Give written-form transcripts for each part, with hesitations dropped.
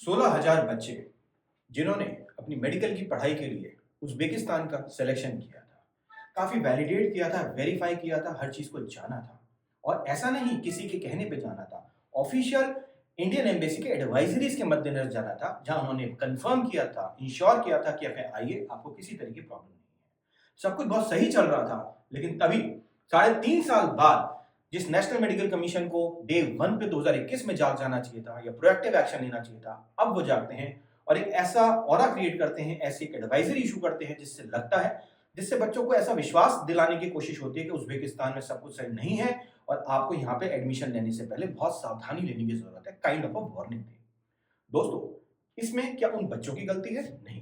16,000 बच्चे जिन्होंने अपनी मेडिकल की पढ़ाई के लिए उज़्बेकिस्तान का सिलेक्शन किया था, काफ़ी वैलिडेट किया था, वेरीफाई किया था, हर चीज़ को जाना था। और ऐसा नहीं किसी के कहने पे जाना था, ऑफिशियल इंडियन एम्बेसी के एडवाइजरीज के मद्देनजर जाना था, जहां उन्होंने कंफर्म किया था, इंश्योर किया था कि आप आइए, आपको किसी तरह की प्रॉब्लम नहीं है। सब कुछ बहुत सही चल रहा था, लेकिन तभी 3.5 साल बाद जिस नेशनल मेडिकल कमीशन को डे 1 पे 2021 में जाग जाना चाहिए था या प्रोएक्टिव एक्शन लेना चाहिए था, अब वो जागते हैं और एक ऐसा ऑरा क्रिएट करते हैं, ऐसी एक एडवाइजरी इशू करते हैं जिससे लगता है, जिससे बच्चों को ऐसा विश्वास दिलाने की कोशिश होती है कि उज़्बेकिस्तान में सब कुछ सही नहीं है और आपको यहाँ पे एडमिशन लेने से पहले बहुत सावधानी लेने की जरूरत है, काइंड ऑफ अ वार्निंग थी। दोस्तों, इसमें क्या उन बच्चों की गलती है? नहीं,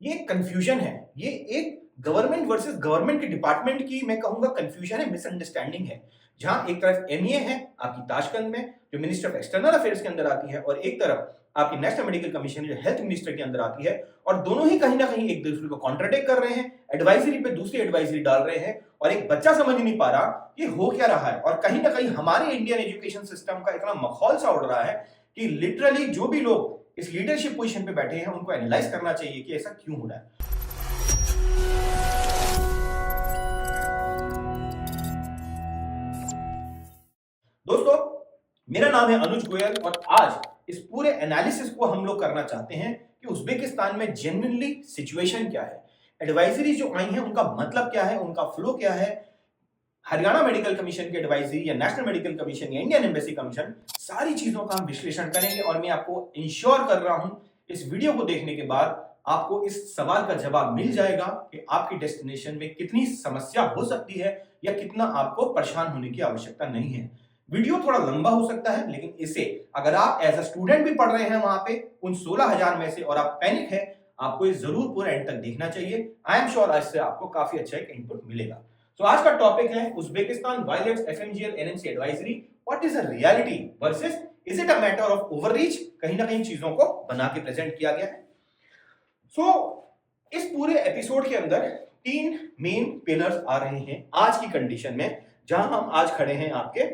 ये कंफ्यूजन है, ये एक गवर्नमेंट वर्सेस गवर्नमेंट के डिपार्टमेंट की मैं कहूंगा कंफ्यूजन है, मिसअंडरस्टैंडिंग है। जहां एक तरफ एमईए है आपकी ताशकंद में जो मिनिस्टर ऑफ एक्सटर्नल अफेयर्स के अंदर आती है, और एक तरफ आपकी नेशनल मेडिकल कमीशन जो हेल्थ मिनिस्टर के अंदर आती है, और दोनों ही कहीं ना कहीं एक दूसरे को कॉन्ट्राडिक्ट कर रहे हैं, एडवाइजरी पे दूसरी एडवाइजरी डाल रहे हैं, और एक बच्चा समझ नहीं पा रहा कि हो क्या रहा है। और कहीं ना कहीं हमारे इंडियन एजुकेशन सिस्टम का इतना मखौल सा उड़ रहा है कि लिटरली जो भी लोग इस लीडरशिप पोजीशन पे बैठे हैं उनको एनालाइज करना चाहिए कि ऐसा क्यों हो रहा है। दोस्तों, मेरा नाम है अनुज गोयल और आज इस पूरे एनालिसिस को हम लोग करना चाहते हैं कि उज़्बेकिस्तान में जेन्युइनली सिचुएशन क्या है, एडवाइजरी जो आई हैं उनका मतलब क्या है, उनका फ्लो क्या है, हरियाणा मेडिकल कमीशन की एडवाइजरी या नेशनल मेडिकल कमीशन या इंडियन एम्बेसी कमीशन, सारी चीजों का हम विश्लेषण करेंगे। और मैं आपको इंश्योर कर रहा हूं इस वीडियो को देखने के बाद आपको इस सवाल का जवाब मिल जाएगा कि आपकी डेस्टिनेशन में कितनी समस्या हो सकती है या कितना आपको परेशान होने की आवश्यकता नहीं है। वीडियो थोड़ा लंबा हो सकता है, लेकिन इसे अगर आप एज अ स्टूडेंट भी पढ़ रहे हैं वहां पे उन 16,000 में से और आप पैनिक है, आपको ये जरूर पूरा एंड तक देखना चाहिए। आई एम श्योर इससे आपको काफी अच्छा एक इनपुट मिलेगा। तो आज का टॉपिक है Uzbekistan violates FMGL NMC advisory, what is a reality versus is it a matter of overreach. कहीं ना कहीं चीजों को बना के प्रेजेंट किया गया है। इस पूरे एपिसोड के अंदर 3 मेन पिलर्स आ रहे हैं आज की कंडीशन में, जहां हम आज खड़े हैं आपके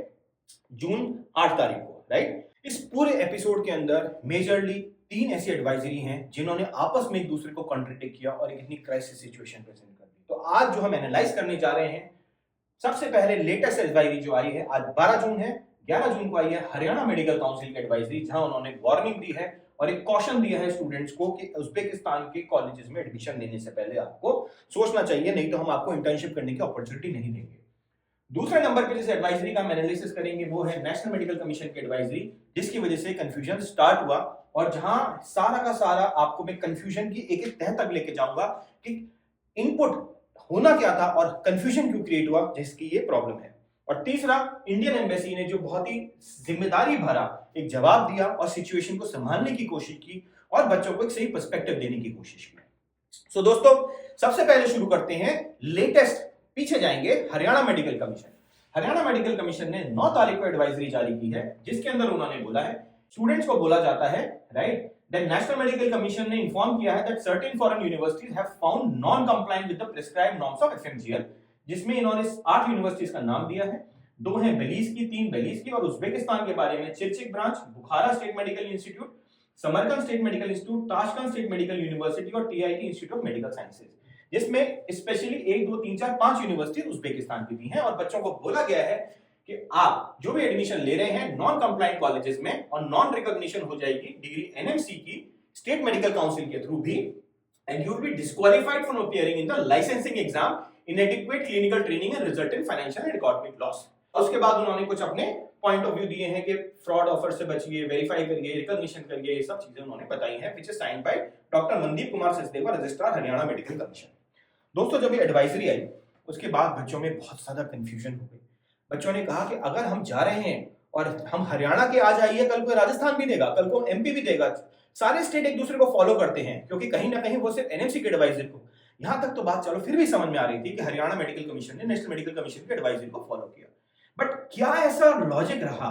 जून 8 तारीख को, राइट। इस पूरे एपिसोड के अंदर मेजरली 3 ऐसी एडवाइजरी हैं जिन्होंने आपस में एक दूसरे को कॉन्ट्रडिक्ट किया और एक इतनी क्राइसिस सिचुएशन प्रेजेंट कर दी। तो आज जो हम एनालाइज करने जा रहे हैं, सबसे पहले लेटेस्ट एडवाइजरी जो आई है, आज 12 जून है, 11 जून को आई है हरियाणा मेडिकल काउंसिल की एडवाइजरी, जहां उन्होंने वार्निंग दी है और एक कॉशन दिया है स्टूडेंट्स को कि उज़्बेकिस्तान के कॉलेजेस में एडमिशन लेने से पहले आपको सोचना चाहिए, नहीं तो हम आपको इंटर्नशिप करने की अपॉर्चुनिटी नहीं देंगे। दूसरे नंबर पे जिस एडवाइजरी का हम एनालिसिस करेंगे वो है नेशनल मेडिकल कमीशन की एडवाइजरी, जिसकी वजह से कंफ्यूजन स्टार्ट हुआ और जहां सारा का सारा आपको मैं कंफ्यूजन की एक एक तह तक लेके जाऊंगा कि इनपुट होना क्या था और कंफ्यूजन क्यों क्रिएट हुआ, जिसकी ये प्रॉब्लम है। और तीसरा, इंडियन एम्बेसी ने जो बहुत ही जिम्मेदारी भरा एक जवाब दिया और सिचुएशन को संभालने की कोशिश की और बच्चों को एक सही पर्सपेक्टिव देने की कोशिश की। दोस्तों, सबसे पहले शुरू करते हैं लेटेस्ट, पीछे जाएंगे Haryana medical commission. Haryana medical commission ने 9 तारीख को एडवाइजरी जारी की है, जिसके अंदर उन्होंने बोला है, स्टूडेंट्स को बोला जाता है, right, that national medical commission ने इन्फॉर्म किया है that certain foreign universities have found non compliant with the prescribed norms of FMGL, जिसमें इन्होंने 8 यूनिवर्सिटीज का नाम दिया है। 2 हैं बेलीज की, 3 बेलीज की, और उज़्बेकिस्तान के बारे में Chirchiq branch, Bukhara state medical institute, Samarkand state medical institute, Tashkent state medical university और TIT institute of medical sciences, जिसमें स्पेशली 1 2 3 4 5 यूनिवर्सिटी उज़्बेकिस्तान की भी हैं। और बच्चों को बोला गया है कि आप जो भी एडमिशन ले रहे हैं नॉन कंप्लायंट कॉलेजेस में, और नॉन रिकॉग्निशन हो जाएगी डिग्री एनएमसी की स्टेट मेडिकल काउंसिल के थ्रू भी, and you will be disqualified from appearing in the licensing exam, inadequate clinical training and result in financial and economic loss। उसके बाद उन्होंने कुछ अपने पॉइंट ऑफ व्यू दिए हैं कि फ्रॉड ऑफर से बचिए, वेरीफाई करिए, रिकॉग्निशन करिए, ये सब चीजें उन्होंने बताई हैं, which is signed by doctor Mandeep Kumar Sachdeva, registrar Haryana medical commission. दोस्तों, जब ये एडवाइजरी आई उसके बाद बच्चों में बहुत ज्यादा कंफ्यूजन हो गई। बच्चों ने कहा कि अगर हम जा रहे हैं और हम हरियाणा के आज आइए, कल को राजस्थान भी देगा, कल को एमपी भी देगा, सारे स्टेट एक दूसरे को फॉलो करते हैं, क्योंकि कहीं ना कहीं वो सिर्फ एनएमसी के एडवाइजरी को, यहां तक तो बात चलो फिर भी समझ में आ रही थी कि हरियाणा मेडिकल कमीशन ने नेशनल मेडिकल कमीशन की एडवाइजरी को फॉलो किया। बट क्या ऐसा लॉजिक रहा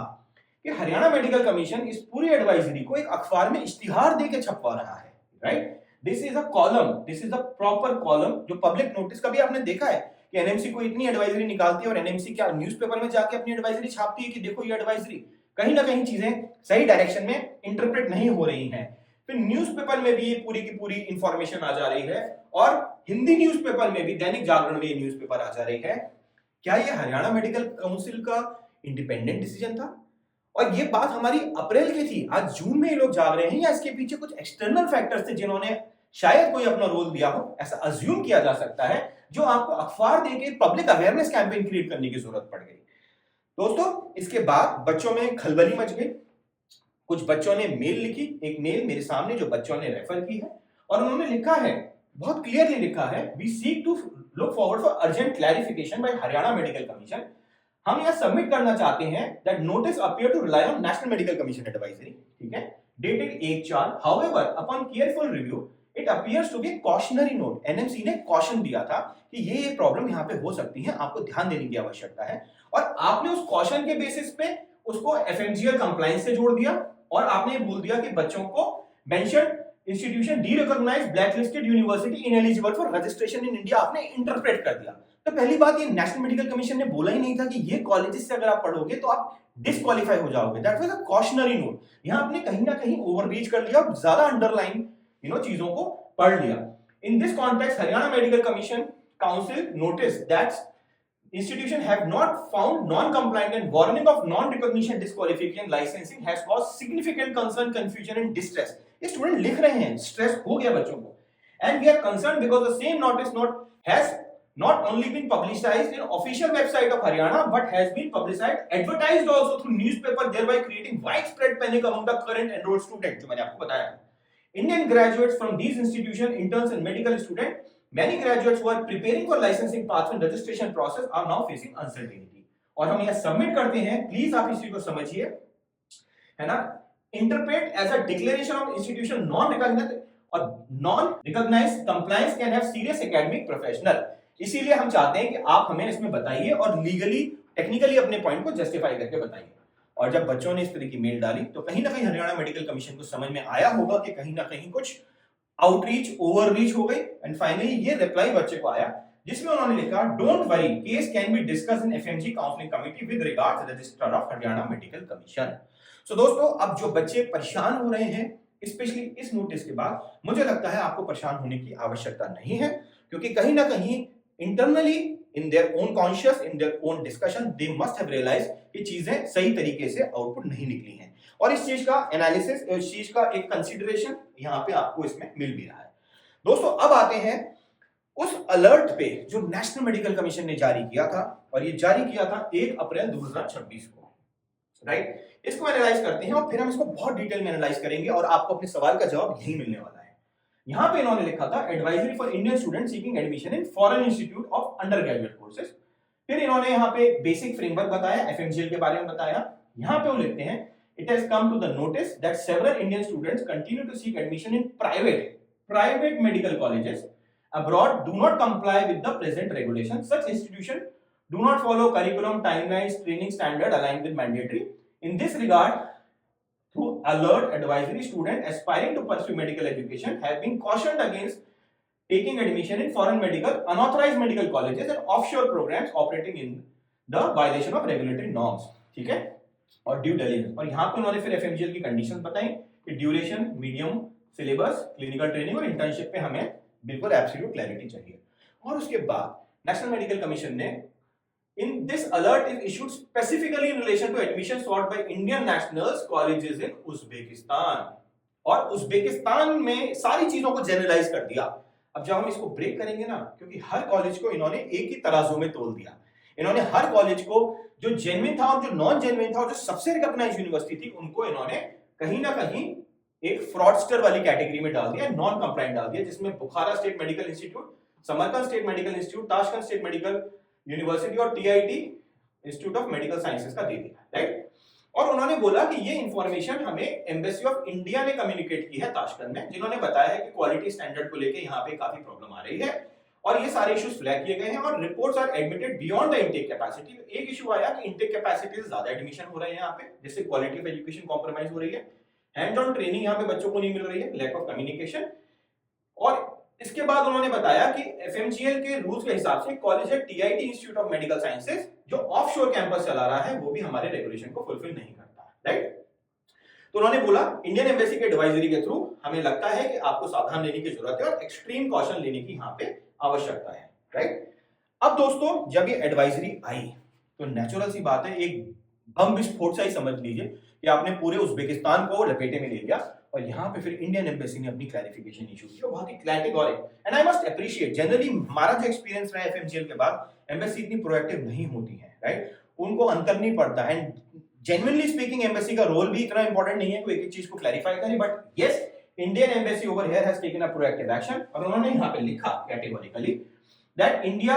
कि हरियाणा मेडिकल कमीशन इस पूरी एडवाइजरी को एक अखबार में इश्तिहार देके छपवा रहा है, right. This is a column, this is a proper column जो पब्लिक नोटिस। कभी आपने देखा है कि एनएमसी को इतनी एडवाइजरी निकालती है और एनएमसी क्या न्यूज़पेपर में जाके अपनी एडवाइजरी छापती है कि देखो ये एडवाइजरी, कहीं ना कहीं चीजें सही डायरेक्शन में इंटरप्रेट नहीं हो रही हैं। फिर न्यूज़पेपर में भी ये पूरी की पूरी इंफॉर्मेशन आ जा रही है और हिंदी न्यूज़पेपर में भी, दैनिक जागरण में ये न्यूज़पेपर आ जा रही है। क्या ये हरियाणा मेडिकल काउंसिल का इंडिपेंडेंट डिसीजन था? और ये बात हमारी अप्रैल की थी, आज जून में ये लोग जाग रहे हैं, या इसके पीछे कुछ एक्सटर्नल फैक्टर्स थे जिन्होंने शायद कोई अपना रोल दिया हो, ऐसा अज्यूम किया जा सकता है, जो आपको अखबार देके पब्लिक अवेयरनेस कैंपेन क्रिएट करने की जरूरत पड़ गई। दोस्तों, इसके बाद बच्चों में खलबली मच गई। कुछ बच्चों ने मेल लिखी, एक मेल मेरे सामने जो बच्चों ने रेफर की है, और उन्होंने लिखा है, बहुत क्लियरली लिखा है, we seek to look forward for urgent clarification by Haryana medical commission. हम यह सबमिट करना चाहते हैं that notice appear to rely on national medical commission advisory, ठीक है, dated 1/4। However upon careful review it appears to be cautionary note. NMC ने caution दिया था कि ये प्रॉब्लम यहाँ पे हो सकती है, आपको ध्यान देने की आवश्यकता है, और आपने उस कॉशन के बेसिस पे उसको एफएमजीएल कंप्लायंस से जोड़ दिया, और आपने बोल दिया कि बच्चों को mention institution D-recognised blacklisted university ineligible for registration in India आपने इंटरप्रेट कर दिया। तो पहली बात, ये नेशनल मेडिकल कमीशन ने बोला ही नहीं था कि ये कॉलेजेस से अगर आप पढ़ोगे तो आप डिस्क्वालीफाई हो जाओगे। That was a cautionary note. यहां आपने कहीं ना कहीं ओवररीच कर लिया और ज्यादा अंडरलाइन चीजों को पढ़ लिया। In this context Haryana medical commission council notice that institution have not found non-compliant and warning of non-recognition disqualification licensing has caused significant concern, confusion and distress। ये स्टूडेंट लिख रहे हैं, स्ट्रेस हो गया बच्चों को, and we are concerned because the same notice not has not only been publicized in official website of Haryana but has been publicized advertised also through newspaper, thereby creating widespread panic among the current enrolled students। जो मैंने आपको बताया, Indian graduates from these institutions, interns and medical students, many graduates who are preparing for licensing pathway and registration process are now facing uncertainty। और हम यह submit करते हैं, please आप इस चीज को समझिए, है ना, interpret as a declaration of institution non-recognized और non-recognized compliance can have serious academic professional। इसीलिए हम चाहते हैं कि आप हमें इसमें बताइए और लीगली टेक्निकली अपने पॉइंट को जस्टिफाई करके बताइए। और जब बच्चों ने इस तरह की मेल डाली तो कहीं ना कहीं हरियाणा मेडिकल कमीशन को समझ में आया होगा कि कहीं ना कहीं कुछ आउटरीच ओवररीच हो गई, एंड फाइनली ये रिप्लाई बच्चे को आया जिसमें उन्होंने लिखा, don't worry, case can be discussed in FMG counselling committee with regard to registrar of Haryana medical commission. So दोस्तों, अब जो बच्चे परेशान हो रहे हैं स्पेशली इस नोटिस के बाद, मुझे लगता है आपको परेशान होने की आवश्यकता नहीं है, क्योंकि कहीं ना कहीं internally in their own conscious, in their own discussion, they must have realised कि चीजें सही तरीके से आउटपुट नहीं निकली हैं, और इस चीज का एनालिसिस, इस चीज का एक कंसीडरेशन यहाँ पे आपको इसमें मिल भी रहा है। दोस्तों, अब आते हैं उस अलर्ट पे जो नेशनल मेडिकल कमीशन ने जारी किया था, और ये जारी किया था 1 अप्रैल 2026 को, राइट। इसको एनालाइज करते हैं और फिर हम इसको बहुत डिटेल में एनालाइज करेंगे और आपको अपने सवाल का जवाब यही मिलने वाला है। यहां पे इन्होंने लिखा था, advisory for Indian student seeking admission in foreign institute of under graduate courses. फिर इन्होंने यहाँ पे बेसिक फ्रेमवर्क बताया, एफएमजीएल के बारे में बताया। यहाँ पे वो लिखते हैं, it has come to the notice that several Indian students continue to seek admission in private medical colleges abroad do not comply with the present regulations. Such institutions do not follow curriculum, timelines, training standard aligned with mandatory. In this regard, through alert advisory, students aspiring to pursue medical education have been cautioned against taking admission in foreign medical, unauthorized medical colleges and offshore programs operating in the violation of regulatory norms। ठीक है, और due diligence. और यहाँ पे उन्होंने फिर FMGL की conditions बताई कि duration, medium syllabus, clinical training और इंटर्नशिप पे हमें बिल्कुल एब्सोल्यूट क्लैरिटी चाहिए। और उसके बाद नेशनल मेडिकल कमीशन ने, in this alert is issued specifically in relation to admission sought by Indian nationals colleges in Uzbekistan. और उज्बेकिस्तान में सारी चीजों को जनरलाइज कर दिया। अब जब हम इसको ब्रेक करेंगे ना, क्योंकि हर कॉलेज को इन्होंने एक ही तराजू में तोल दिया, इन्होंने हर कॉलेज को जो जेन्युइन था और जो नॉन जेन्युइन था और जो सबसे रिकॉग्नाइज्ड यूनिवर्सिटी थी, उनको इन्होंने कहीं ना कहीं एक फ्रॉडस्टर वाली कैटेगरी में डाल दिया, नॉन कंप्लायंट डाल दिया, जिसमें Bukhara state medical institute, Samarkand state medical institute, Tashkent state medical university और TIT institute of medical sciences का दे दिया, राइट। और उन्होंने बोला कि ये इंफॉर्मेशन हमें एम्बेसी ऑफ इंडिया ने कम्युनिकेट की है ताशकंद में, जिन्होंने बताया है कि क्वालिटी स्टैंडर्ड को लेकर यहाँ पे काफी प्रॉब्लम आ रही है और ये सारे इश्यूज फ्लैग किए गए हैं और reports are admitted beyond the intake capacity. एक इशू आया कि इनटेक कैपेसिटी से ज्यादा एडमिशन हो रहे हैं यहाँ पे, जिससे क्वालिटी ऑफ एजुकेशन कॉम्प्रोमाइज हो रही है, हैंड ऑन ट्रेनिंग यहाँ पे बच्चों को नहीं मिल रही है, लैक ऑफ कम्युनिकेशन। और इसके बाद उन्होंने बताया कि एफएमजीएल के रूल्स के हिसाब से कॉलेज है TIT institute of medical sciences जो ऑफशोर कैंपस चला रहा है, वो भी हमारे रेगुलेशन को फुलफिल नहीं करता, राइट। तो उन्होंने बोला इंडियन एम्बेसी के एडवाइजरी के थ्रू हमें लगता है कि आपको सावधान लेने की जरूरत है और एक्सट्रीम कॉशन लेने की यहाँ पे आवश्यकता है, राइट। अब दोस्तों जब ये एडवाइजरी आई तो नेचुरल सी बात है, एक बम विस्फोट सा ही समझ लीजिए कि आपने पूरे उज्बेकिस्तान को लपेटे में ले लिया और यहाँ पे फिर इंडियन एम्बेसी ने अपनी क्लैरिफिकेशन इशू की, बहुत ही categoric. And I must appreciate, generally हमारा जो एक्सपीरियंस रहा है एफएमजीएल के बाद, एम्बेसी इतनी प्रोएक्टिव नहीं होती है, राइट। उनको अंतर नहीं पड़ता, एंड जेन्युइनली स्पीकिंग एम्बेसी का रोल भी इतना इंपॉर्टेंट नहीं है कि एक चीज को क्लैरिफाई करे, but yes Indian embassy over here has taken a proactive action. और उन्होंने यहाँ पे लिखा कैटेगोरिकली दैट इंडिया,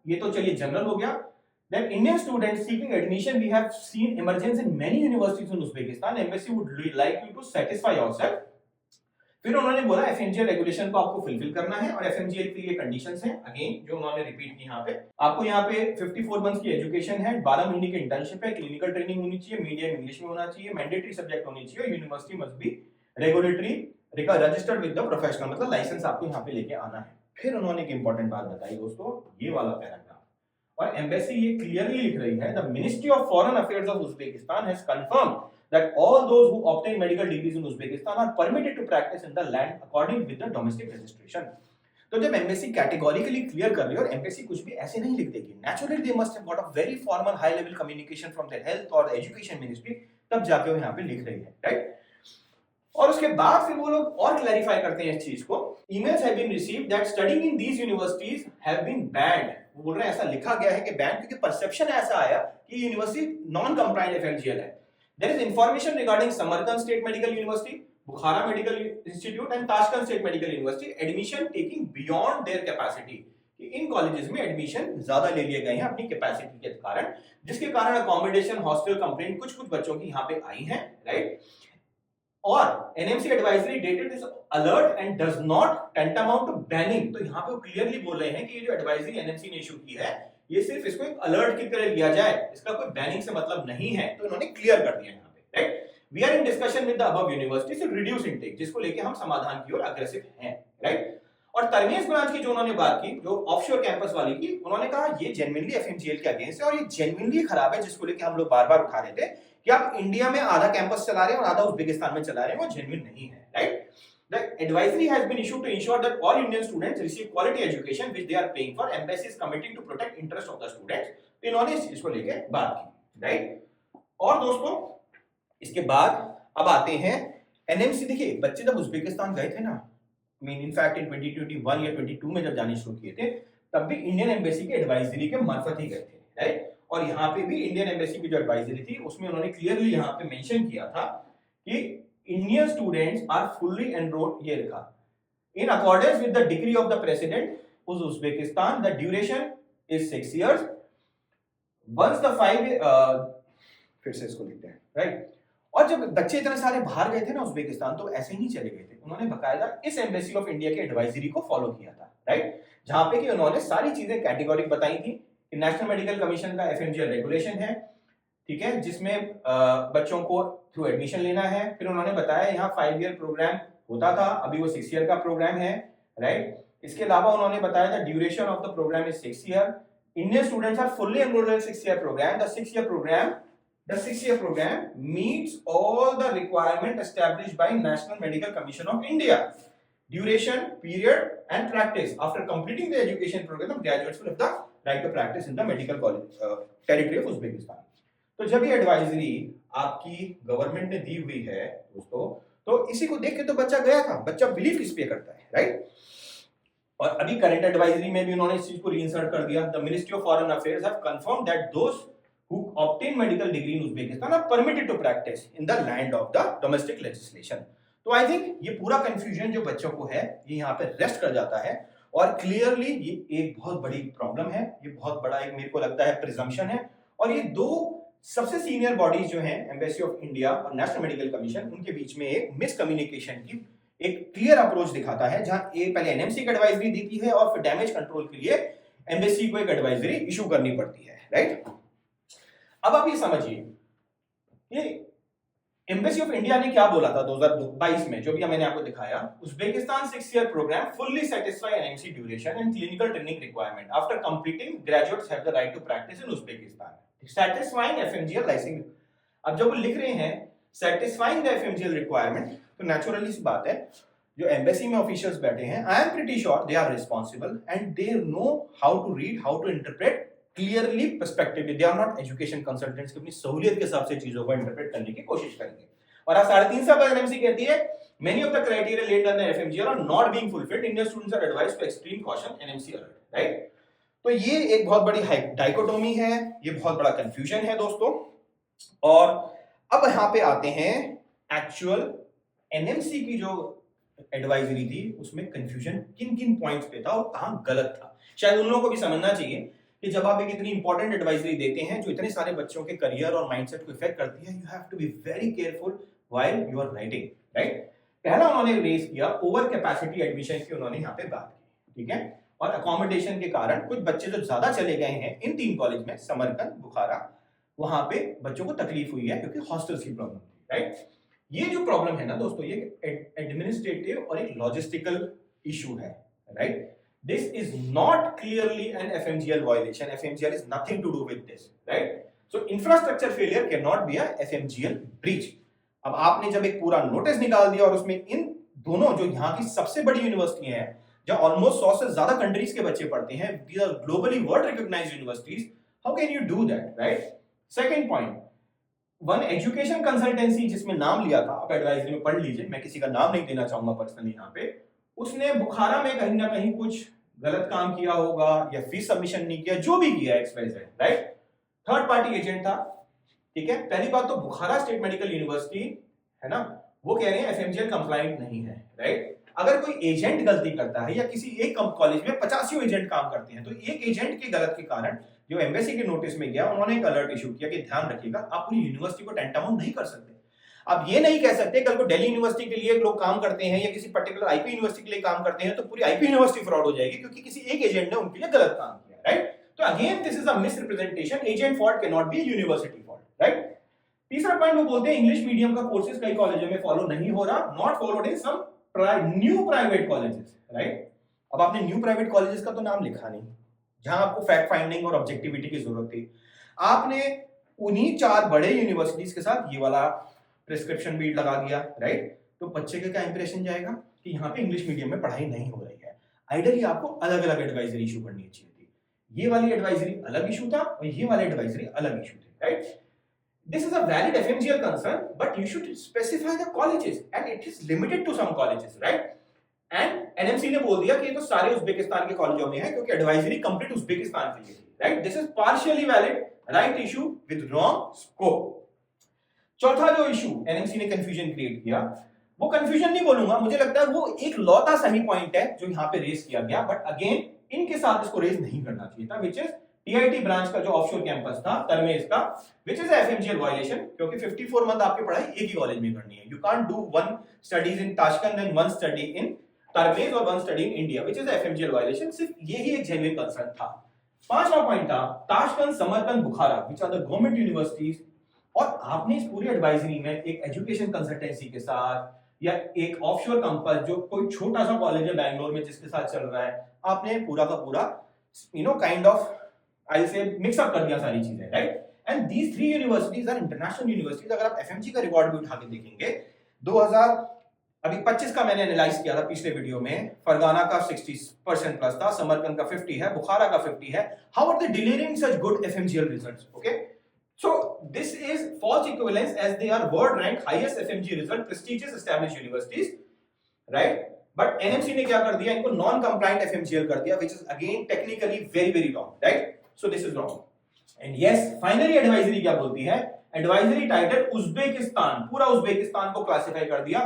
ये तो चलिए जनरल हो गया, that Indian students seeking admission, we have seen emergence in many universities in Uzbekistan. Embassy would like you to satisfy yourself. फिर उन्होंने बोला एफएमजीएल रेगुलेशन को आपको फुलफिल करना है और एफएमजीएल के लिए कंडीशंस हैं, अगेन जो उन्होंने रिपीट की यहाँ पे, आपको यहाँ पे 54 मंथ्स की एजुकेशन है, 12 महीने की इंटर्नशिप है, क्लिनिकल ट्रेनिंग होनी चाहिए, मीडियम इंग्लिश में होना चाहिए, मैंडेटरी सब्जेक्ट होनी चाहिए, university must be regulatory registered with the professional, मतलब लाइसेंस आपको यहाँ पे लेके आना है। फिर उन्होंने एक इंपॉर्टेंट बात बताई दोस्तों, ये वाला पैराग्राफ, और एम्बेसी ये क्लियरली लिख रही है, the ministry of foreign affairs of Uzbekistan has confirmed that all those who obtain medical degrees in Uzbekistan are permitted to practice in the land according with the domestic registration. तो जब embassy categorically clear कर रही है, और embassy कुछ भी ऐसे नहीं लिख देगी, naturally they must have got a very formal high level communication from their health और एजुकेशन मिनिस्ट्री, तब जाके वो यहाँ पे लिख रही है, राइट। और उसके बाद फिर वो लोग और क्लैरिफाई करते हैं इस चीज को, emails have been received that studying in these universities have been banned। वो बोल रहे हैं ऐसा लिखा गया है कि बैन, क्योंकि परसेप्शन ऐसा आया कि यूनिवर्सिटी नॉन कंप्लायंट एफएमजीएल है। There is information regarding Samarkand State Medical University, Bukhara Medical Institute and Tashkent State Medical University admission taking beyond their capacity, कि इन कॉलेजेस में एडमिशन ज्यादा ले लिए गए हैं अपनी कैपेसिटी के कारण, जिसके कारण अकोमोडेशन हॉस्टल कंप्लेंट कुछ बच्चों की यहाँ पे आई हैं, राइट। और NMC advisory dated this alert and does not tantamount to banning. तो यहाँ पे वो क्लियरली बोल रहे हैं कि ये जो एडवाइजरी एनएमसी ने इशू की है, ये सिर्फ इसको एक अलर्ट की तरह लिया जाए, इसका कोई बैनिंग से मतलब नहीं है। तो इन्होंने क्लियर कर दिया यहाँ पे, right. We are in discussion with the above university to reduce intake, जिसको लेके हम समाधान की ओर अग्रेसिव हैं, राइट। और तरमीज ब्रांच की जो उन्होंने बात की, जो ऑफशोर कैंपस वाली की, उन्होंने कहा ये जेन्युइनली एफएमजीएल के अगेंस्ट है और ये जेन्युइनली खराब है, जिसको लेके हम लोग बार बार उठा रहे थे कि आप इंडिया में आधा कैंपस चला रहे हैं और आधा उज्बेकिस्तान में चला रहे हैं, वो जेन्युइन नहीं है, right. The advisory has been issued to ensure that all Indian students receive quality education which they are paying for. Embassy is committing to protect interest of the students. तो इन्होंने इस चीज को लेके बात की, राइट। और दोस्तों इसके बाद अब आते हैं एनएमसी। देखिए बच्चे जब उज्बेकिस्तान गए थे ना, इनफैक्ट इन 2021 या 22 में जब जाने शुरू किए थे, तब भी इंडियन एम्बेसी के एडवाइजरी के मार्फत ही गए थे, राइट। और यहाँ पे भी इंडियन एम्बेसी की जो एडवाइजरी थी उसमें उन्होंने क्लियरली यहाँ पे मेंशन किया था कि Indian students are fully enrolled, ये लिखा, in accordance with the decree of the president of Uzbekistan, the duration is 6 years. Once the 5 फिर से इसको लिखते हैं, राइट। और जब बच्चे इतने सारे बाहर गए थे ना उज्बेकिस्तान, तो ऐसे ही नहीं चले गए थे, उन्होंने बकायदा इस एम्बेसी ऑफ इंडिया के एडवाइजरी को फॉलो किया था, राइट। जहां पे कि उन्होंने सारी चीजें कैटेगोरिक बताई थी कि नेशनल मेडिकल कमीशन का एफएमजीएल रेगुलेशन है, ठीक है, जिसमें बच्चों को थ्रू एडमिशन लेना है। फिर उन्होंने बताया यहाँ 5 ईयर प्रोग्राम होता था, अभी वो 6 ईयर का प्रोग्राम है, राइट। इसके अलावा उन्होंने बताया the duration of the programme is 6 year. Indian students are fully enrolled in 6 year programme. The 6 year program meets all the requirement established by National Medical Commission of India. Duration, period and practice. After completing the education program, graduates will have the right to practice in the medical college territory of Uzbekistan. तो जब ये advisory आपकी government ने दी हुई है दोस्तों, तो इसी को देख के तो बच्चा गया था, बच्चा बिलीव किस पे करता है, राइट। और अभी करंट एडवाइजरी में भी उन्होंने इस चीज को रीइंसर्ट कर दिया। The ministry of foreign affairs have confirmed that those who obtain medical degree in Uzbekistan are permitted to practice in the land of the domestic legislation. तो आई थिंक ये पूरा कंफ्यूजन जो बच्चों को है ये यहाँ पे रेस्ट कर जाता है, और क्लियरली ये एक बहुत बड़ी प्रॉब्लम है, ये बहुत बड़ा एक मेरे को लगता है प्रिजम्पशन है। और ये दो सबसे सीनियर बॉडीज जो हैं, एम्बेसी ऑफ इंडिया और नेशनल मेडिकल कमीशन, उनके बीच में एक मिसकम्युनिकेशन की एक क्लियर अप्रोच दिखाता है, जहां एक पहले एनएमसी की एडवाइजरी देती है और फिर डैमेज कंट्रोल के लिए एम्बेसी को एक एडवाइजरी इशू करनी पड़ती है, राइट। अब आप ये समझिए ये एम्बेसी ऑफ इंडिया ने क्या बोला था 2022 में, जो भी मैंने आपको दिखाया, Uzbekistan 6 year program fully satisfy NMC duration and clinical training requirement after completing graduates have the right to practice in Uzbekistan satisfying FMGL license. अब जब वो लिख रहे हैं satisfying the FMGL requirement, तो नेचुरली सी बात है जो एम्बेसी में ऑफिशियल्स बैठे हैं, I am pretty sure they are responsible and they know how to read, how to interpret clearly perspective. They are not education consultants कि अपनी सहूलियत के हिसाब से चीजों को इंटरप्रेट करने की कोशिश करेंगे. और आज 3.5 साल बाद एनएमसी कहती है many of the criteria laid under FMGL are not being fulfilled. Indian students are advised to extreme caution, NMC alert, right? तो ये एक बहुत बड़ी डाइकोटोमी है, ये बहुत बड़ा कंफ्यूजन है दोस्तों. और अब यहाँ पे आते हैं एक्चुअल एनएमसी की जो एडवाइजरी थी उसमें कंफ्यूजन किन किन पॉइंट्स पे था और कहाँ गलत था. शायद उन लोगों को भी समझना चाहिए कि जब आप एक इतनी इंपॉर्टेंट एडवाइजरी देते हैं जो इतने सारे बच्चों के करियर और माइंडसेट को इफेक्ट करती है, you have to be very careful while you are writing, right. पहला उन्होंने रेज किया ओवर कैपेसिटी एडमिशन की, उन्होंने यहाँ पे बात की, ठीक है. और अकोमोडेशन के कारण कुछ बच्चे जो ज्यादा चले गए हैं इन 3 कॉलेज में, समरकंद, बुखारा, वहां पे बच्चों को तकलीफ हुई है क्योंकि हॉस्टल्स की प्रॉब्लम थी, राइट. ये जो प्रॉब्लम है ना दोस्तों, ये एडमिनिस्ट्रेटिव और एक लॉजिस्टिकल इशू है, right. This is not clearly an FMGL violation. FMGL is nothing to do with this, right. So infrastructure failure can not be a FMGL breach. अब आपने जब एक पूरा नोटिस निकाल दिया और उसमें इन दोनों जो यहाँ की सबसे बड़ी यूनिवर्सिटियां हैं जहां ऑलमोस्ट 100 से ज्यादा कंट्रीज के बच्चे पढ़ते हैं, these are globally world recognised universities, how can you do that, right. Second point, one education consultancy जिसमें नाम लिया था, आप एडवाइजरी में पढ़ लीजिए, मैं किसी का नाम नहीं देना चाहूंगा पर्सनली यहाँ पे, उसने बुखारा में कहीं ना कहीं कुछ गलत काम किया होगा या फीस सबमिशन नहीं किया, जो भी किया XYZ, right. Third party agent था, ठीक है. पहली बात तो बुखारा स्टेट मेडिकल यूनिवर्सिटी है ना, वो कह रहे हैं एफएमजीएल कंप्लाइंट नहीं है, राइट. अगर कोई एजेंट गलती करता है या किसी एक कॉलेज में 85 एजेंट काम करते हैं, तो एक एजेंट के गलत के कारण जो एम्बेसी के नोटिस में गया, उन्होंने एक अलर्ट इशू किया कि ध्यान रखिएगा आप पूरी यूनिवर्सिटी को टेंटामाउंट नहीं कर सकते. आप ये नहीं कह सकते कल को दिल्ली यूनिवर्सिटी के लिए लोग काम करते हैं या किसी पर्टिकुलर आईपी यूनिवर्सिटी के लिए काम करते हैं तो पूरी आईपी यूनिवर्सिटी फ्रॉड हो जाएगी क्योंकि किसी एक एजेंट ने उनके लिए गलत काम किया, राइट. तो again this is a misrepresentation. Agent fault can not be university fault, right. तीसरा पॉइंट वो बोलते हैं इंग्लिश मीडियम का कोर्सेज कई कॉलेजों में फॉलो नहीं हो रहा, not followed in some new private colleges, right. अब आपने न्यू प्राइवेट कॉलेजेस का तो नाम लिखा नहीं, जहां आपको फैक्ट फाइंडिंग और ऑब्जेक्टिविटी की जरूरत थी. आपने उन्हीं 4 बड़े यूनिवर्सिटीज के साथ ये वाला प्रिस्क्रिप्शन बीट लगा दिया, राइट. तो बच्चे का क्या इंप्रेशन जाएगा कि यहाँ पे इंग्लिश मीडियम में पढ़ाई नहीं हो रही है. आइडियली आपको अलग अलग एडवाइजरी इशू करनी चाहिए थी. ये वाली एडवाइजरी अलग इशू था और ये वाली एडवाइजरी अलग इशू थी, right. This is a valid FMGL concern, but you should specify the colleges, and it is limited to some colleges, right? And NMC ने बोल दिया कि ये तो सारे उज्बेकिस्तान के कॉलेजों में है क्योंकि एडवाइजरी कंप्लीट उज्बेकिस्तान के लिए थी, right? This is partially valid, right issue with wrong scope. चौथा जो इशू NMC ने कंफ्यूजन क्रिएट किया, वो कंफ्यूजन नहीं बोलूंगा, मुझे लगता है वो एक लौता सही पॉइंट है जो यहाँ पे रेज किया गया, बट अगेन इनके साथ इसको रेज नहीं करना चाहिए था, which is टीआईटी ब्रांच का जो ऑफशोर कैंपस था तरमेज का, which is एफएमजीएल वायलेशन, क्योंकि 54 मंथ आपकी पढ़ाई एक ही कॉलेज में करनी है. You can't do 1 studies in Tashkent and 1 study in तरमेज और 1 study in India, which is FMGL violation. सिर्फ यही एक जेन्युइन कंसर्न था. पांचवा पॉइंट था Tashkent, Samarkand, Bukhara, which are the government universities, और आपने इस पूरी एडवाइजरी में एक एजुकेशन कंसल्टेंसी के साथ या एक ऑफशोर कैंपस जो कोई छोटा सा कॉलेज है बैंगलोर में जिसके साथ चल रहा है, आपने पूरा का पूरा kind of I'll say mix up कर दिया सारी चीजें, right? And these 3 universities are international universities. अगर आप FMG का रिकॉर्ड भी उठा के देखेंगे, 2025 का मैंने एनालाइज किया था पिछले वीडियो में, फरगाना का 60% प्लस था, समरकंद का 50 है, बुखारा का 50 है. How are they delivering such good FMGL results? Okay, so this is false equivalence as they are world ranked highest FMG result, prestigious established universities, right? But NMC ने क्या कर दिया, इनको नॉन कंप्लाइंट FMGL कर दिया, which is again technically very very wrong, right? So this is wrong. And yes, finally advisory क्या बोलती है, एडवाइजरी टाइटल उज्बेकिस्तान, पूरा उज्बेकिस्तान को क्लासिफाई कर दिया.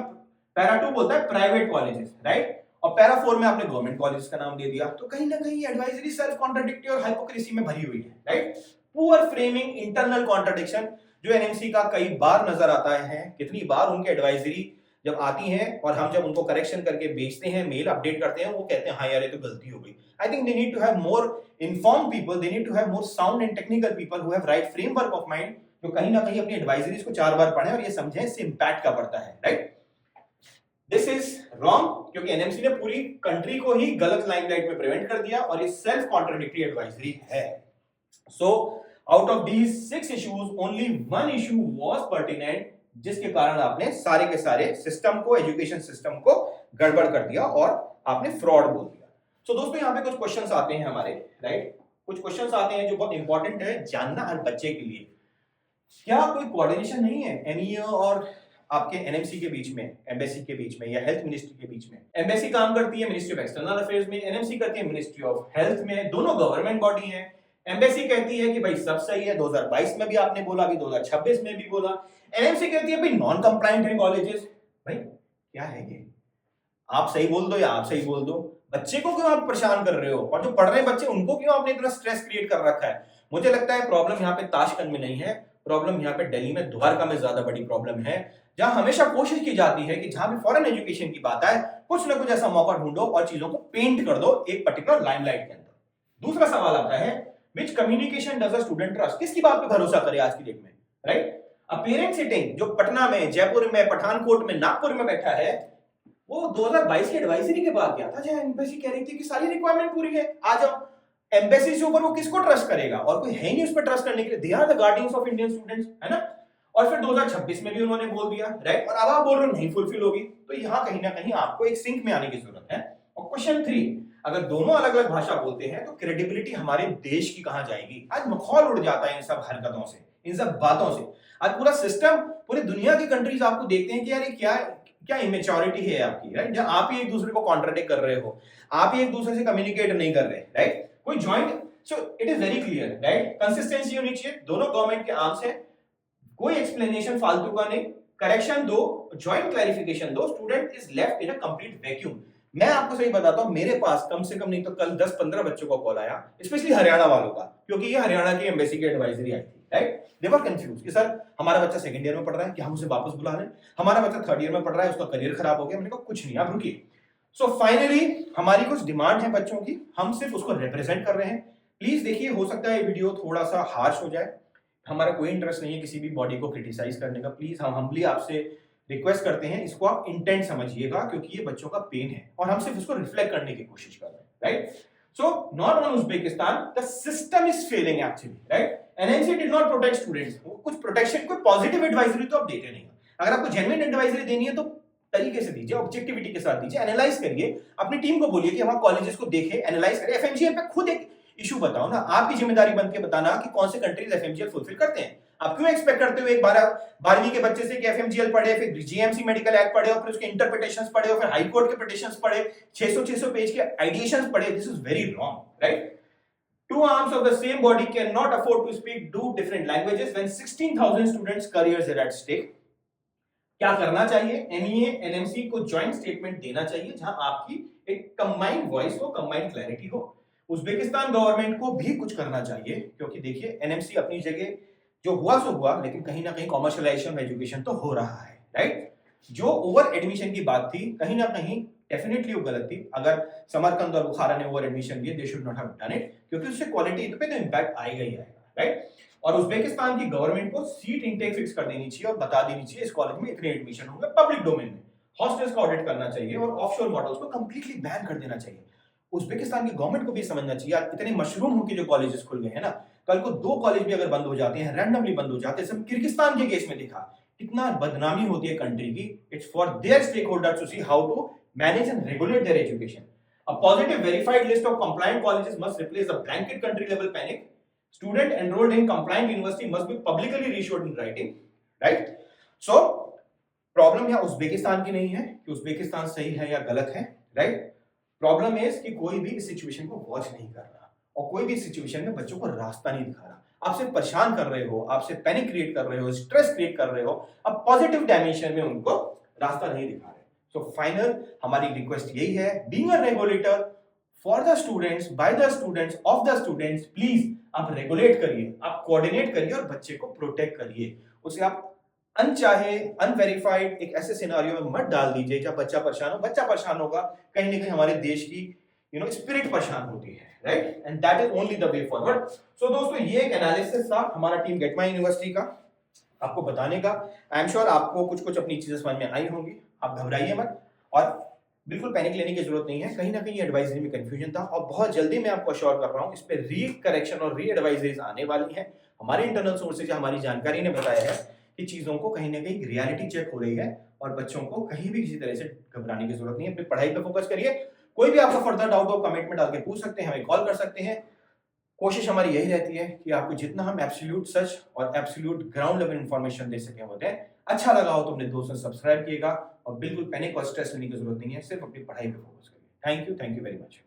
पैरा 2 बोलता है प्राइवेट कॉलेजेस, राइट, और पैरा 4 में आपने गवर्नमेंट कॉलेजेस का नाम दे दिया. तो कहीं ना कहीं एडवाइजरी सेल्फ कॉन्ट्राडिक्टरी और हाइपोक्रेसी में भरी हुई है, right. Poor framing, internal contradiction जो एनएमसी का कई बार नजर आता है. कितनी बार उनके एडवाइजरी जब आती हैं और हम जब उनको करेक्शन करके भेजते हैं, मेल अपडेट करते हैं, वो कहते हैं हाँ यार ये तो गलती हो गई. I think they need to have more informed people, they need to have more sound and technical people who have right framework of mind, जो कहीं ना कहीं अपनी एडवाइजरीज को 4 बार पढ़ें और ये समझें इससे इम्पैक्ट क्या पड़ता है, राइट. दिस इज रॉन्ग क्योंकि एनएमसी ने पूरी कंट्री को ही गलत लाइमलाइट में प्रिवेंट कर दिया और ये सेल्फ कॉन्ट्राडिक्टरी एडवाइजरी है. So out of these 6 issues only 1 issue was pertinent, जिसके कारण आपने सारे के सारे सिस्टम को, एजुकेशन सिस्टम को गड़बड़ कर दिया और आपने फ्रॉड बोल दिया। तो दोस्तों यहाँ पे कुछ क्वेश्चंस आते हैं हमारे, राइट, कुछ क्वेश्चंस आते हैं जो बहुत इंपॉर्टेंट है जानना हर बच्चे के लिए। क्या कोई कोऑर्डिनेशन नहीं है एनईओ और आपके एनएमसी के बीच में, एम्बेसी के बीच में या हेल्थ मिनिस्ट्री के बीच में? एम्बेसी काम करती है मिनिस्ट्री ऑफ एक्सटर्नल अफेयर्स में, एनएमसी करती है मिनिस्ट्री ऑफ हेल्थ में, दोनों गवर्नमेंट बॉडी है। एम्बेसी कहती है कि भाई सब सही है, 2022 में भी आपने बोला, अभी 2026 में भी बोला। एनएमसी कहती है भाई नॉन कंप्लायंट है कॉलेजेस। भाई क्या है ये? आप सही बोल दो या आप सही बोल दो, बच्चे को क्यों आप परेशान कर रहे हो? और जो पढ़ रहे हैं बच्चे उनको क्यों आपने इतना स्ट्रेस क्रिएट कर रखा है? मुझे लगता है प्रॉब्लम यहाँ पे ताशकंद में नहीं है, प्रॉब्लम यहाँ पे दिल्ली में, द्वारका में ज्यादा बड़ी प्रॉब्लम है, जहां हमेशा कोशिश की जाती है कि जहां भी फॉरेन एजुकेशन की बात आए कुछ ना कुछ ऐसा मौका ढूंढो और चीजों को पेंट कर दो एक पर्टिकुलर लाइमलाइट के अंदर। दूसरा सवाल आता है, which communication does a student trust? किसकी बात पे भरोसा करे आज की डेट में, राइट? अ पेरेंट सिटिंग जो पटना में, जयपुर में, पठानकोट में, नागपुर में बैठा है, वो 2022 की एडवाइजरी के बाद गया था जहां एम्बेसी कह रही थी कि सारी रिक्वायरमेंट पूरी है, आ जाओ। एम्बेसी से ऊपर वो किसको ट्रस्ट करेगा? और कोई है नहीं उस पर ट्रस्ट करने के लिए। They are the guardians of Indian students, है ना? और फिर 2026 में भी उन्होंने बोल दिया, राइट? और अब आप बोल रहे हो नहीं फुलफिल होगी, तो यहाँ कहीं ना कहीं आपको एक सिंक में आने की जरूरत है। और क्वेश्चन 3, अगर दोनों अलग अलग भाषा बोलते हैं तो क्रेडिबिलिटी हमारे देश की कहां जाएगी? आज मखौल उड़ जाता है इन सब हरकतों से, इन सब बातों से। आज पूरा सिस्टम, पूरी दुनिया की कंट्रीज आपको देखते हैं कि यार ये क्या क्या इमेच्योरिटी है आपकी, राइट? जहां आप ही एक दूसरे को कॉन्ट्राडिक्ट कर रहे हो, आप ही एक दूसरे से कम्युनिकेट नहीं कर रहे, राइट? कोई joint, so it is very clear, right? Consistency होनी चाहिए, दोनों गवर्नमेंट के आर्म्स है, कोई एक्सप्लेनेशन फालतू का नहीं, करेक्शन दो, जॉइंट क्लैरिफिकेशन दो, student is left in a complete vacuum. मैं आपको सही बताता हूं, मेरे पास कम से कम नहीं तो कल 10-15 बच्चों का कॉल आया, स्पेशली हरियाणा वालों का, क्योंकि ये हरियाणा की एम्बेसी की एडवाइजरी आई थी, राइट? दे वर कंफ्यूज कि सर हमारा बच्चा सेकंड ईयर में पढ़ रहा है, कि हम उसे वापस बुला लें? हमारा बच्चा थर्ड ईयर में पढ़ रहा है, उसका करियर खराब हो गया। मैंने कहा कुछ नहीं, आप रुकिए। सो फाइनली हमारी कुछ डिमांड है बच्चों की, हम सिर्फ उसको रिप्रेजेंट कर रहे हैं। प्लीज देखिए, हो सकता है ये वीडियो थोड़ा सा हार्श हो जाए, हमारा कोई इंटरेस्ट नहीं है किसी भी बॉडी को क्रिटिसाइज करने का। प्लीज हम हम्बली आपसे रिक्वेस्ट करते हैं, इसको आप इंटेंट समझिएगा, क्योंकि ये बच्चों का पेन है और हम सिर्फ उसको रिफ्लेक्ट करने की कोशिश कर रहे हैं, right? So not on Uzbekistan, the system is failing actually, right? NMC did not protect students. कुछ प्रोटेक्शन, कोई पॉजिटिव एडवाइजरी तो आप देते नहीं। अगर आपको जेन्युइन एडवाइजरी देनी है तो तरीके से दीजिए, ऑब्जेक्टिविटी के साथ दीजिए, एनालाइज करिए, अपनी टीम को बोलिए कि हमारे कॉलेजेस को देखे, एनालाइज करें। एफएमजीएल पे खुद एक इशू बताओ ना, आपकी जिम्मेदारी बन के बताना कि कौन से कंट्रीज एफएमजीएल फुलफिल करते हैं। आप क्यों एक्सपेक्ट करते हो एक 12वीं के बच्चे से कि एफएमजीएल पढ़े, फिर जीएमसी मेडिकल एक्ट पढ़े, और फिर उसके इंटरप्रिटेशंस पढ़े, और फिर हाई कोर्ट के पिटीशंस पढ़े, 600 पेज के आइडिएशंस पढ़े? This is very wrong, right? Two arms of the same body cannot afford to speak two different languages when 16,000 students' careers are at stake. क्या करना चाहिए? एनईए, एनएमसी को जॉइंट स्टेटमेंट देना चाहिए जहां आपकी एक कंबाइंड वॉइस हो, कंबाइंड क्लैरिटी हो। उज्बेकिस्तान गवर्नमेंट को भी कुछ करना चाहिए, क्योंकि देखिए एनएमसी अपनी जगह जो हुआ सो हुआ, लेकिन कहीं ना कहीं कॉमर्शियलाइजेशन ऑफ एजुकेशन तो हो रहा है, राइट? जो ओवर एडमिशन की बात थी, कहीं ना कहीं डेफिनेटली वो गलत थी। अगर समरकंद और बुखारा ने ओवर एडमिशन दिए, they should not have done it, क्योंकि उससे क्वालिटी पे तो इंपैक्ट आएगा ही आएगा, राइट? और उज्बेकिस्तान की गवर्नमेंट को सीट इनटेक फिक्स कर देनी चाहिए और बता देनी चाहिए इस कॉलेज में इतने एडमिशन होंगे, पब्लिक डोमेन में हॉस्टल्स का ऑडिट करना चाहिए और ऑफशोर मॉडल्स को कंप्लीटली बैन कर देना चाहिए। उज्बेकिस्तान की गवर्नमेंट को भी समझना चाहिए, इतने मशरूम होकर जो कॉलेजेस खुल गए हैं ना, कल को 2 कॉलेज भी अगर बंद हो जाते हैं, रैंडमली बंद हो जाते हैं, सब किर्गिस्तान के केस में देखा कितना बदनामी होती है कंट्री की। It's for their stakeholders to see how to manage and regulate their education. A positive verified list of compliant colleges must replace the blanket country level panic. Student enrolled in compliant university must be publicly reassured in writing, right? So problem यहाँ Uzbekistan की नहीं है कि Uzbekistan सही है या गलत है, राइट? प्रॉब्लम इज कि कोई भी इस सिचुएशन को वॉच नहीं कर रहा और कोई भी इस सिचुएशन में बच्चों को रास्ता नहीं दिखा रहा। आपसे परेशान कर रहे हो, आपसे पैनिक क्रिएट कर रहे हो, स्ट्रेस क्रिएट कर रहे हो, अब पॉजिटिव डायमेंशन में उनको रास्ता नहीं दिखा रहे। So final हमारी रिक्वेस्ट यही है, being a regulator for the students, by the students, of the students, please आप रेगुलेट करिए, आप कोऑर्डिनेट करिए और बच्चे को प्रोटेक्ट करिए। उसे आप अनचाहे, अनवेरिफाइड एक ऐसे सिनेरियो में मत डाल दीजिए जब बच्चा परेशान हो। बच्चा परेशान होगा, कहीं ना कहीं हमारे देश की स्पिरिट परेशान होती है, right? And that is only the way forward. So दोस्तों, ये एक एनालिसिस था हमारा टीम गेट माई यूनिवर्सिटी का आपको बताने का। आई एम श्योर आपको कुछ कुछ अपनी चीजें समझ में आई होंगी। आप घबराइए मत और बिल्कुल पैनिक लेने की जरूरत नहीं है। कहीं ना कहीं एडवाइजरी में कंफ्यूजन था और बहुत जल्दी मैं आपको अश्योर कर रहा हूं इस पे री करेक्शन और री एडवाइजरीज आने वाली हैं। हमारे इंटरनल सोर्सेज, हमारी जानकारी ने बताया है कि चीजों को कहीं ना कहीं रियलिटी चेक हो रही है और बच्चों को कहीं भी किसी तरह से घबराने की जरूरत नहीं है। अपनी पढ़ाई पे फोकस करिए। कोई भी आपका फर्दर डाउट हो कमेंट में डाल के पूछ सकते हैं, हमें कॉल कर सकते हैं। कोशिश हमारी यही रहती है कि आपको जितना हम एब्सोल्यूट सच और एब्सोल्यूट ग्राउंड लेवल इंफॉर्मेशन दे सके होते हैं। अच्छा लगा हो तो अपने दोस्तों से सब्सक्राइब कीजिएगा और बिल्कुल पैनिक और स्ट्रेस लेने की जरूरत नहीं है, सिर्फ अपनी पढ़ाई पे फोकस करिए। Thank you very much.